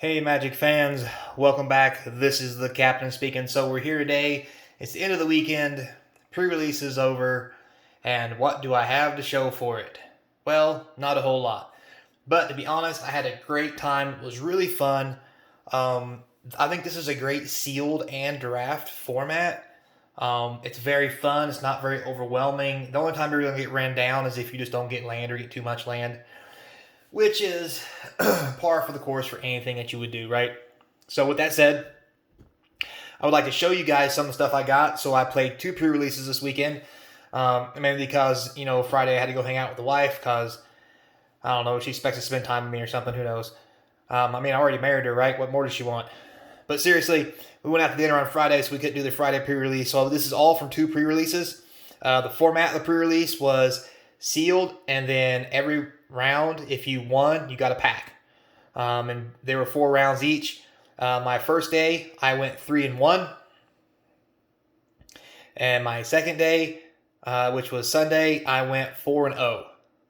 Hey Magic fans, welcome back. This is the captain speaking. So we're here today. It's the end of the weekend. Pre-release is over. And what do I have to show for it? Well, not a whole lot. But to be honest, I had a great time. It was really fun. I think this is a great sealed and draft format. It's very fun. It's not very overwhelming. The only time you're going to get ran down is if you just don't get land or get too much land, which is par for the course for anything that you would do, right? So with that said, I would like to show you guys some of the stuff I got. So I played 2 pre-releases this weekend, mainly because, Friday I had to go hang out with the wife because, I don't know, she expects to spend time with me or something, who knows. I already married her, right? What more does she want? But seriously, we went out to dinner on Friday, so we couldn't do the Friday pre-release. So this is all from 2 pre-releases. The format of the pre-release was sealed, and then every round, if you won, you got a pack. And there were 4 rounds each. My first day, I went 3-1. And my second day, which was Sunday, I went 4-0.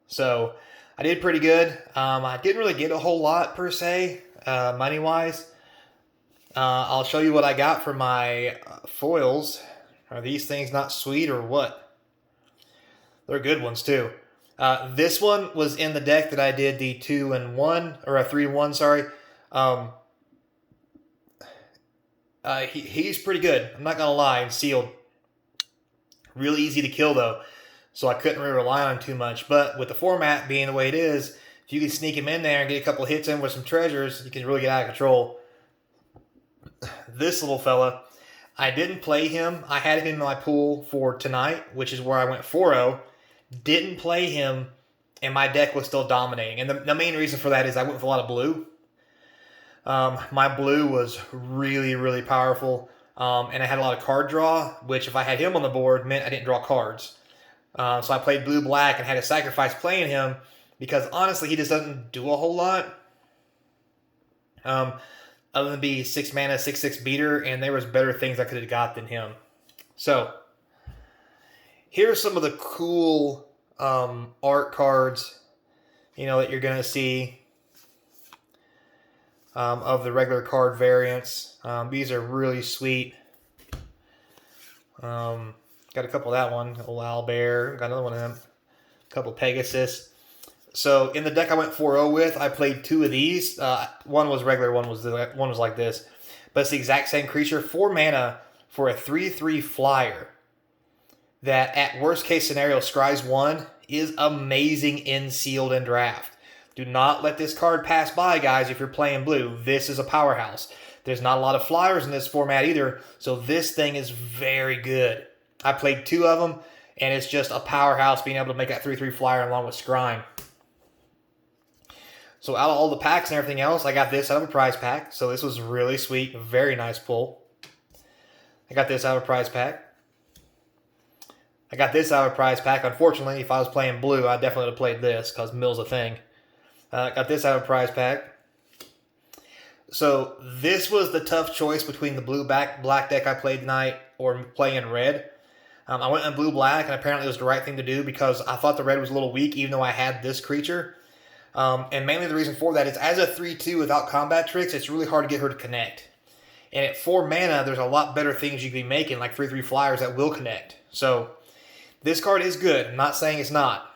So I did pretty good. I didn't really get a whole lot per se, money-wise. I'll show you what I got for my foils. Are these things not sweet or what? They're good ones too. This one was in the deck that I did the 2-1 or a 3-1. Sorry. He's pretty good. I'm not gonna lie. Sealed. Really easy to kill though, so I couldn't really rely on him too much. But with the format being the way it is, if you can sneak him in there and get a couple hits in with some treasures, you can really get out of control. This little fella, I didn't play him. I had him in my pool for tonight, which is where I went 4-0. Didn't play him, and my deck was still dominating. And the main reason for that is I went with a lot of blue. My blue was really, really powerful, and I had a lot of card draw, which if I had him on the board meant I didn't draw cards. So I played blue-black and had to sacrifice playing him because honestly he just doesn't do a whole lot. Other than be 6 mana, 6/6 beater, and there was better things I could have got than him. So here's some of the cool art cards, that you're going to see of the regular card variants. These are really sweet. Got a couple of that one, old Owlbear. Got another one of them. A couple Pegasus. So in the deck I went 4-0 with, I played 2 of these. One was regular, one was like this. But it's the exact same creature. 4 mana for a 3/3 flyer that at worst case scenario scries 1 is amazing in sealed and draft. Do not let this card pass by, guys, if you're playing blue. This is a powerhouse. There's not a lot of flyers in this format either, so this thing is very good. I played 2 of them, and it's just a powerhouse being able to make that 3/3 flyer along with scrying. So out of all the packs and everything else, I got this out of a prize pack. So this was really sweet. Very nice pull. I got this out of a prize pack. I got this out of a prize pack. Unfortunately, if I was playing blue, I definitely would have played this because mill's a thing. Got this out of a prize pack. So this was the tough choice between the black deck I played tonight or playing red. I went in blue-black, and apparently it was the right thing to do because I thought the red was a little weak even though I had this creature. And mainly the reason for that is as a 3/2 without combat tricks, it's really hard to get her to connect. And at 4 mana, there's a lot better things you can be making, like 3/3 flyers that will connect. So this card is good. I'm not saying it's not.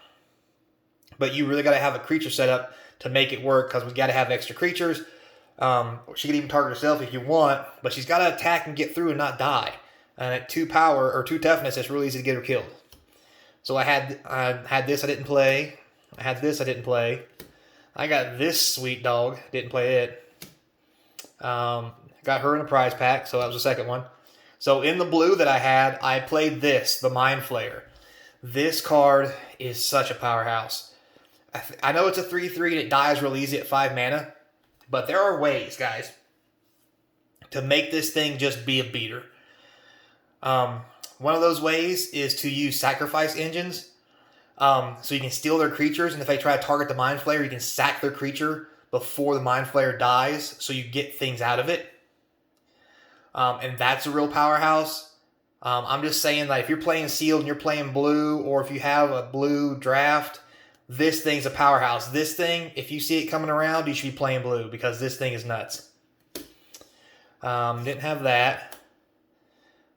But you really got to have a creature set up to make it work because we got to have extra creatures. She can even target herself if you want, but she's got to attack and get through and not die. And at 2 power or 2 toughness, it's really easy to get her killed. So I had this, I didn't play. I had this, I didn't play. I got this sweet dog. Didn't play it. Got her in a prize pack, so that was the second one. So in the blue that I had, I played this, the Mind Flayer. This card is such a powerhouse. I know it's a 3/3 and it dies real easy at 5 mana, but there are ways, guys, to make this thing just be a beater. One of those ways is to use sacrifice engines. So you can steal their creatures, and if they try to target the Mind Flayer, you can sack their creature before the Mind Flayer dies, so you get things out of it. And that's a real powerhouse. I'm just saying that if you're playing sealed and you're playing blue, or if you have a blue draft, This thing's a powerhouse. This thing, if you see it coming around, you should be playing blue because this thing is nuts. Didn't have that.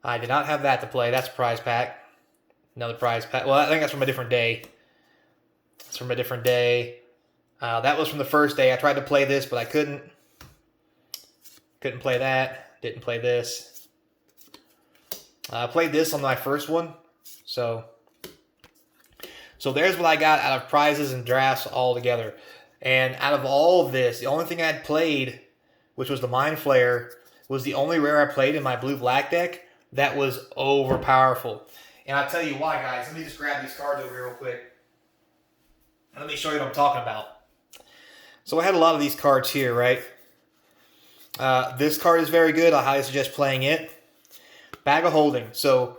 I did not have that to play. That's a prize pack. Another prize pack. Well, I think that's from a different day. It's from a different day. That was from the first day. I tried to play this, but I couldn't. Couldn't play that. Didn't play this. I played this on my first one. So there's what I got out of prizes and drafts all together. And out of all of this, the only thing I'd played, which was the Mind Flayer, was the only rare I played in my blue-black deck that was overpowerful. And I'll tell you why, guys. Let me just grab these cards over here real quick. Let me show you what I'm talking about. So I had a lot of these cards here, right? This card is very good. I highly suggest playing it. Bag of Holding. So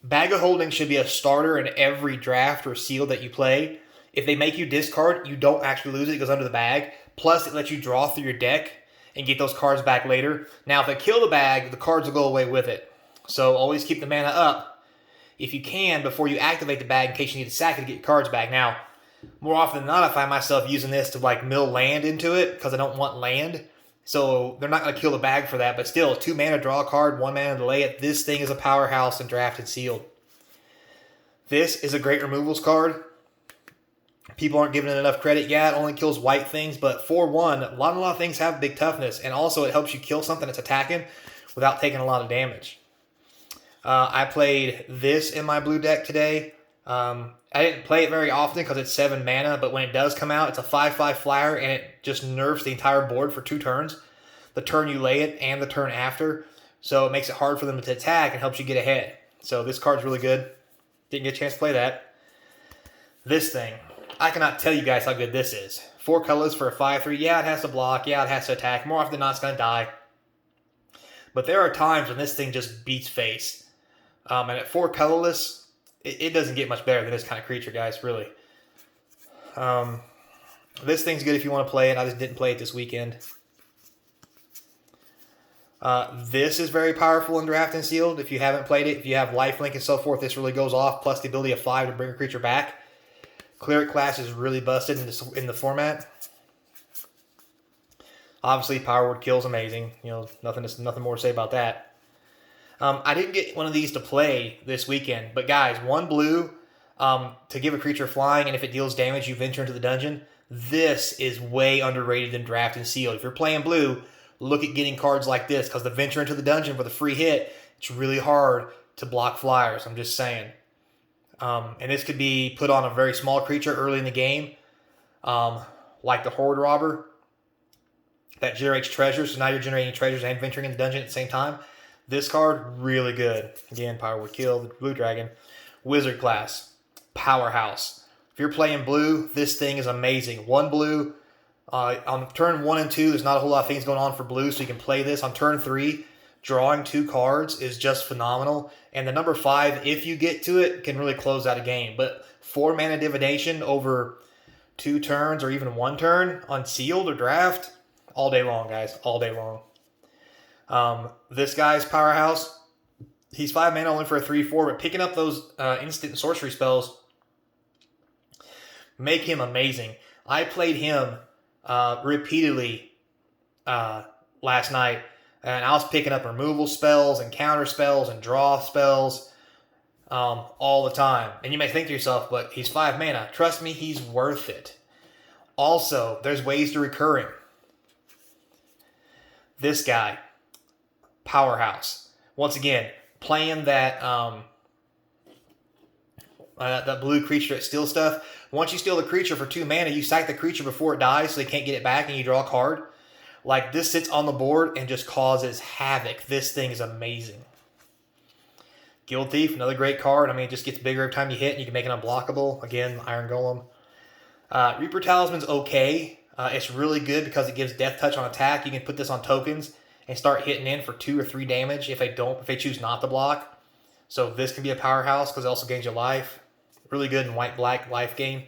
Bag of Holding should be a starter in every draft or seal that you play. If they make you discard, you don't actually lose it. It goes under the bag. Plus, it lets you draw through your deck and get those cards back later. Now, if they kill the bag, the cards will go away with it. So always keep the mana up if you can before you activate the bag in case you need to sack it to get your cards back. Now, more often than not, I find myself using this to like mill land into it because I don't want land. So they're not going to kill the bag for that. But still, 2 mana draw a card, 1 mana delay it. This thing is a powerhouse in draft and sealed. This is a great removals card. People aren't giving it enough credit. Yeah, it only kills white things, but for one, a lot of things have big toughness, and also it helps you kill something that's attacking without taking a lot of damage. I played this in my blue deck today. I didn't play it very often because it's 7 mana, but when it does come out, it's a 5/5 flyer, and it just nerfs the entire board for 2 turns. The turn you lay it and the turn after, so it makes it hard for them to attack and helps you get ahead. So this card's really good. Didn't get a chance to play that. This thing. I cannot tell you guys how good this is. 4 colors for a 5/3. Yeah, it has to block. Yeah, it has to attack. More often than not, it's going to die. But there are times when this thing just beats face. And at 4 colorless, it doesn't get much better than this kind of creature, guys, really. This thing's good if you want to play it. I just didn't play it this weekend. This is very powerful in draft and sealed. If you haven't played it, if you have lifelink and so forth, this really goes off. Plus the ability of 5 to bring a creature back. Cleric class is really busted in the format. Obviously, Power Word Kill is amazing. You know, nothing more to say about that. I didn't get one of these to play this weekend, but guys, 1 blue to give a creature flying, and if it deals damage, you venture into the dungeon. This is way underrated in draft and sealed. If you're playing blue, look at getting cards like this because the venture into the dungeon for the free hit, it's really hard to block flyers. I'm just saying. And this could be put on a very small creature early in the game, like the Horde Robber that generates treasures. So now you're generating treasures and venturing in the dungeon at the same time. This card, really good. Again, Power Would Kill, the Blue Dragon. Wizard class, powerhouse. If you're playing blue, this thing is amazing. 1 blue. On turn 1 and 2, there's not a whole lot of things going on for blue, so you can play this. On turn 3, drawing 2 cards is just phenomenal. And the number 5, if you get to it, can really close out a game. But 4 mana divination over 2 turns or even 1 turn on sealed or draft, all day long, guys. All day long. This guy's powerhouse. He's 5 mana only for a 3/4, but picking up those instant sorcery spells make him amazing. I played him repeatedly last night. And I was picking up removal spells and counter spells and draw spells all the time. And you may think to yourself, but he's 5 mana. Trust me, he's worth it. Also, there's ways to recur him. This guy, powerhouse. Once again, playing that blue creature that steals stuff. Once you steal the creature for 2 mana, you sack the creature before it dies so they can't get it back and you draw a card. Like, this sits on the board and just causes havoc. This thing is amazing. Guild Thief, another great card. I mean, it just gets bigger every time you hit, and you can make it unblockable. Again, Iron Golem. Reaper Talisman's okay. It's really good because it gives Death Touch on attack. You can put this on tokens and start hitting in for 2 or 3 damage if they choose not to block. So this can be a powerhouse because it also gains your life. Really good in white-black life gain.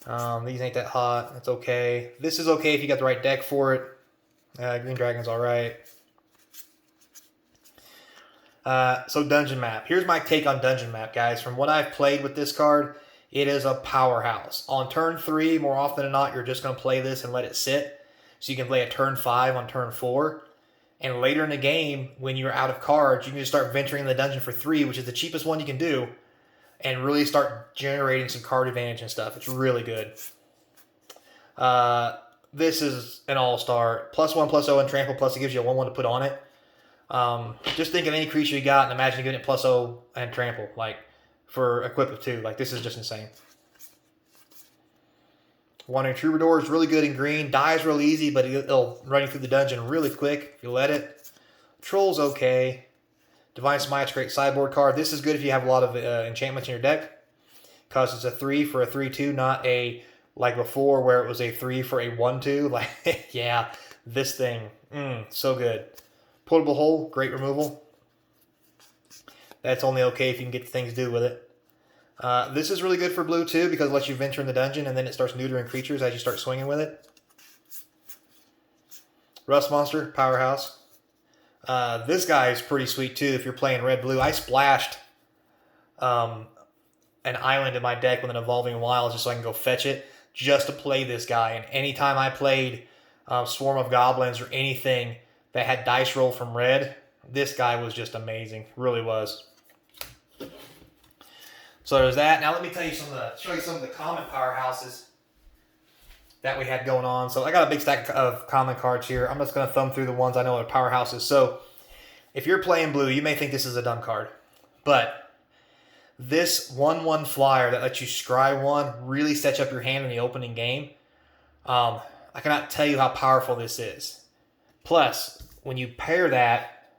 These ain't that hot. It's okay. This is okay if you got the right deck for it. Green Dragon's alright. So Dungeon Map. Here's my take on Dungeon Map, guys. From what I've played with this card, It is a powerhouse. On turn 3, more often than not, you're just going to play this and let it sit. So you can play a turn 5 on turn 4. And later in the game, when you're out of cards, you can just start venturing in the dungeon for 3, which is the cheapest one you can do, and really start generating some card advantage and stuff. It's really good. This is an all-star. +1/+0 and trample, plus it gives you a 1/1 to put on it. Just think of any creature you got and imagine giving it +0 and trample, like for equip of 2. Like, this is just insane. Wandering Troubadour is really good in green. Dies real easy, but it'll run you through the dungeon really quick if you let it. Troll's okay. Divine Smite's great sideboard card. This is good if you have a lot of enchantments in your deck, because it's a 3 for a 3/2, not a like before where it was a 3 for a 1/2. Like, yeah, this thing, so good. Portable Hole, great removal. That's only okay if you can get the things to do with it. This is really good for blue too, because it lets you venture in the dungeon and then it starts neutering creatures as you start swinging with it. Rust Monster, powerhouse. This guy is pretty sweet too if you're playing red-blue. I splashed an island in my deck with an Evolving Wilds just so I can go fetch it, just to play this guy. And anytime I played Swarm of Goblins or anything that had dice roll from red, this guy was just amazing. Really was. So there's that. Now let me show you some of the common powerhouses that we had going on. So I got a big stack of common cards here. I'm just going to thumb through the ones I know are powerhouses. So if you're playing blue, you may think this is a dumb card, but this 1/1 flyer that lets you scry 1 really sets up your hand in the opening game. I cannot tell you how powerful this is. Plus, when you pair that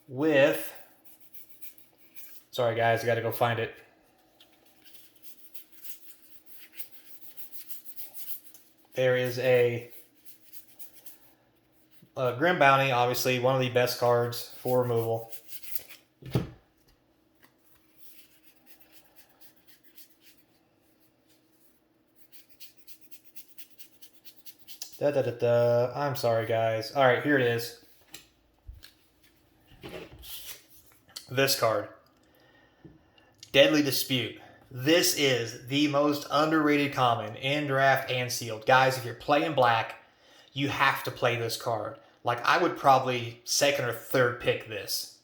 with... Sorry guys, I got to go find it. There is a Grim Bounty, obviously one of the best cards for removal. I'm sorry guys. Alright, here it is. This card. Deadly Dispute. This is the most underrated common in draft and sealed. Guys, if you're playing black, you have to play this card. Like, I would probably second or third pick this,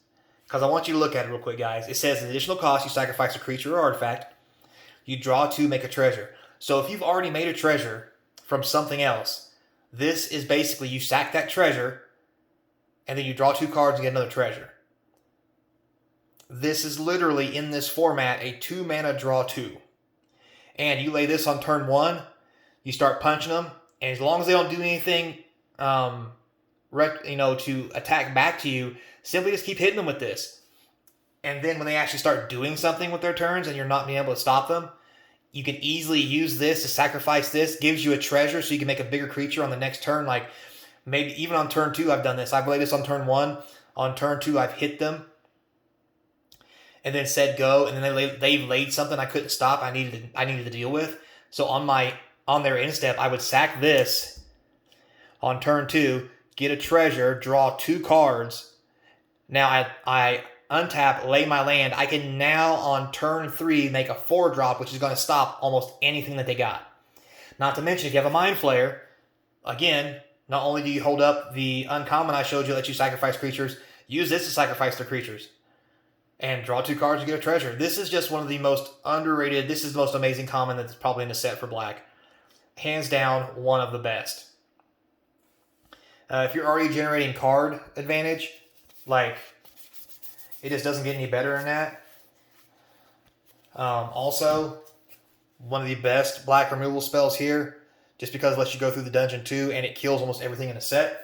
because I want you to look at it real quick, guys. It says additional cost, you sacrifice a creature or artifact. You draw 2, make a treasure. So if you've already made a treasure from something else, this is basically you sack that treasure, and then you draw 2 cards and get another treasure. This is literally, in this format, a 2-mana draw 2. And you lay this on turn 1, you start punching them, and as long as they don't do anything to attack back to you, simply just keep hitting them with this. And then when they actually start doing something with their turns and you're not being able to stop them, you can easily use this to sacrifice this. Gives you a treasure so you can make a bigger creature on the next turn. Like, maybe even on turn 2 I've done this. I've laid this on turn 1. On turn 2 I've hit them and then said go, and then they laid something I couldn't stop. I needed to deal with. So on their end step, I would sack this on turn 2, get a treasure, draw 2 cards. Now I untap, lay my land. I can now on turn 3 make a 4-drop, which is going to stop almost anything that they got. Not to mention, if you have a Mind Flayer, again, not only do you hold up the uncommon I showed you that you sacrifice creatures, use this to sacrifice their creatures. And draw 2 cards and get a treasure. This is just one of the most underrated, this is the most amazing common that's probably in the set for black. Hands down, one of the best. If you're already generating card advantage, like, it just doesn't get any better than that. Also, one of the best black removal spells here, just because it lets you go through the dungeon too, and it kills almost everything in the set.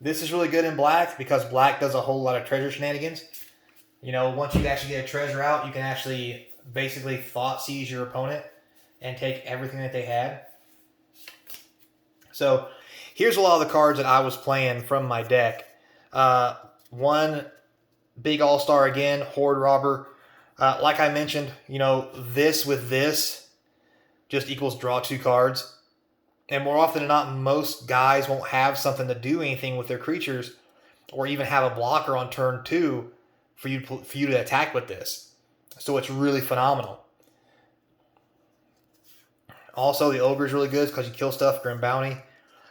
This is really good in black because black does a whole lot of treasure shenanigans. You know, once you actually get a treasure out, you can actually basically thought seize your opponent and take everything that they had. So here's a lot of the cards that I was playing from my deck. One big all-star again, Horde Robber. Like I mentioned, you know, this with this just equals draw 2 cards. And more often than not, most guys won't have something to do anything with their creatures, or even have a blocker on turn 2 for you to attack with this. So it's really phenomenal. Also, the Ogre is really good because you kill stuff, Grim Bounty.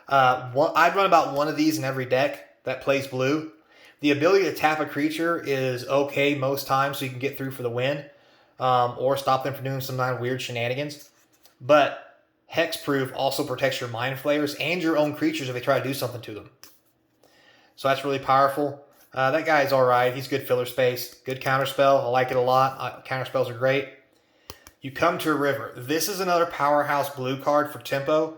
I'd run about one of these in every deck that plays blue. The ability to tap a creature is okay most times, so you can get through for the win, or stop them from doing some kind of weird shenanigans. But Hexproof also protects your Mind Flayers and your own creatures if they try to do something to them. So that's really powerful. That guy is alright. He's good filler space. Good counterspell. I like it a lot. Counterspells are great. You come to a river. This is another powerhouse blue card for tempo.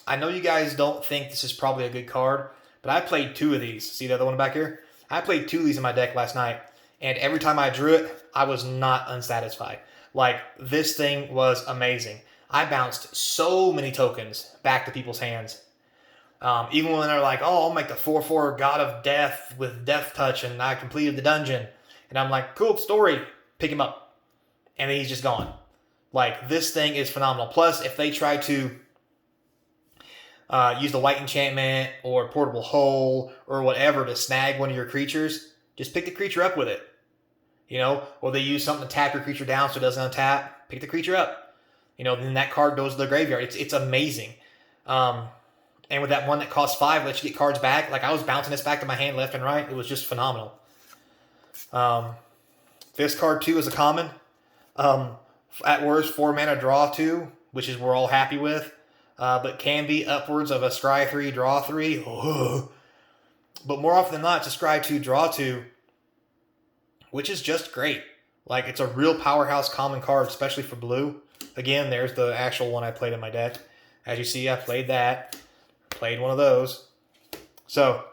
I know you guys don't think this is probably a good card, but I played 2 of these. See the other one back here? I played 2 of these in my deck last night, and every time I drew it, I was not unsatisfied. Like, this thing was amazing. I bounced so many tokens back to people's hands. Even when they're like, oh, I'll make the 4/4 God of Death with Death Touch, and I completed the dungeon. And I'm like, cool, story. Pick him up. And then he's just gone. Like, this thing is phenomenal. Plus, if they try to use the White Enchantment or Portable Hole or whatever to snag one of your creatures, just pick the creature up with it. You know, or they use something to tap your creature down so it doesn't untap. Pick the creature up. You know, then that card goes to the graveyard. It's amazing. And with that one that costs 5, lets you get cards back. Like, I was bouncing this back to my hand left and right. It was just phenomenal. This card, too, is a common. At worst, 4 mana, draw 2, which is we're all happy with. But can be upwards of a scry 3, draw 3. But more often than not, it's a scry 2, draw 2, which is just great. Like, it's a real powerhouse common card, especially for blue. Again, there's the actual one I played in my deck. As you see, I played that. Played one of those. So,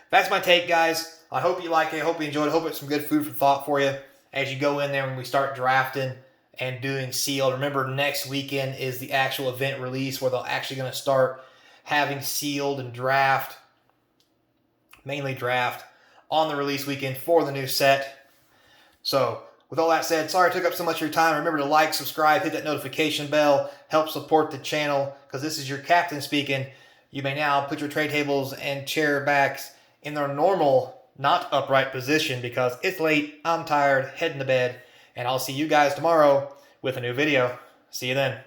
that's my take, guys. I hope you like it. I hope you enjoyed it. I hope it's some good food for thought for you as you go in there when we start drafting and doing sealed. Remember, next weekend is the actual event release where they're actually going to start having sealed and draft, mainly draft, on the release weekend for the new set. So, with all that said, sorry I took up so much of your time. Remember to like, subscribe, hit that notification bell, help support the channel, because this is your captain speaking. You may now put your tray tables and chair backs in their normal, not upright position, because it's late, I'm tired, heading to bed, and I'll see you guys tomorrow with a new video. See you then.